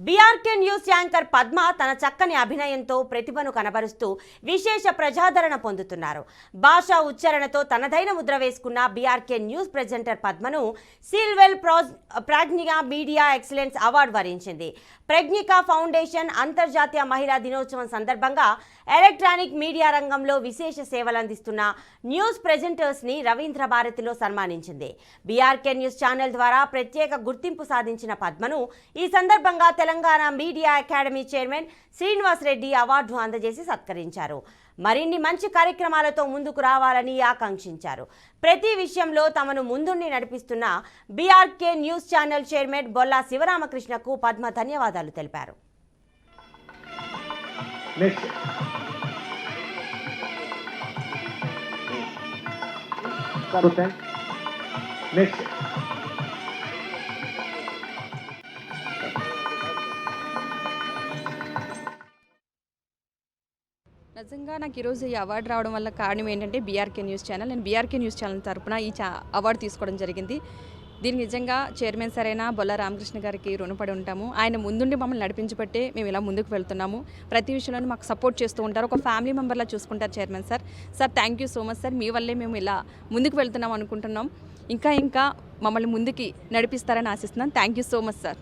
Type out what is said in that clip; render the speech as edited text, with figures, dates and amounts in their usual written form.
BRK news anchor Padma తన చక్కని అభినయంతో ప్రతిభను కనబరుస్తూ విశేష ప్రజాదరణ పొందుతున్నారు. భాషా ఉచ్చారణతో తనదైన ముద్ర వేసుకున్న బీఆర్కే న్యూస్ ప్రెజెంటర్ పద్మను సిల్వెల్ ప్రాజ్ఞిక మీడియా ఎక్సలెన్స్ అవార్డు వరించింది. ప్రజ్ఞిక ఫౌండేషన్ అంతర్జాతీయ మహిళా దినోత్సవం సందర్భంగా ఎలక్ట్రానిక్ మీడియా రంగంలో విశేష సేవలందిస్తున్న న్యూస్ ప్రెజెంటర్స్ ని రవీంద్ర భారతిలో సన్మానించింది. బీఆర్కే న్యూస్ ఛానల్ ద్వారా ప్రత్యేక గుర్తింపు సాధించిన పద్మను ఈ సందర్భంగా Telangana media academy chairman Srinivas Reddy award అందజేసి సత్కరించారు. మరిన్ని మంచి కార్యక్రమాలతో ముందుకు రావాలని ఆకాంక్షించారు. ప్రతి విషయంలో తమను ముందుండి నడిపిస్తున్న BRK news channel chairman Bolla శివరామకృష్ణకు పద్మ ధన్యవాదాలు తెలిపారు. నిజంగా నాకు ఈరోజు ఈ అవార్డు రావడం వల్ల కారణం ఏంటంటే బీఆర్కే న్యూస్ ఛానల్. నేను బీఆర్కే న్యూస్ ఛానల్ తరపున ఈ అవార్డు తీసుకోవడం జరిగింది. దీనికి నిజంగా చైర్మన్ సరైన బొల్లా రామకృష్ణ గారికి రుణపడి ఉంటాము. ఆయన ముందుండి మమ్మల్ని నడిపించబట్టే మేము ఇలా ముందుకు వెళ్తున్నాము. ప్రతి విషయంలో మాకు సపోర్ట్ చేస్తూ ఉంటారు. ఒక ఫ్యామిలీ మెంబర్లా చూసుకుంటారు chairman sir. Sir thank you so much sir. మీ వల్లే మేము ఇలా ముందుకు వెళ్తున్నాం అనుకుంటున్నాం. ఇంకా మమ్మల్ని ముందుకి నడిపిస్తారని ఆశిస్తున్నాను. Thank you so much sir.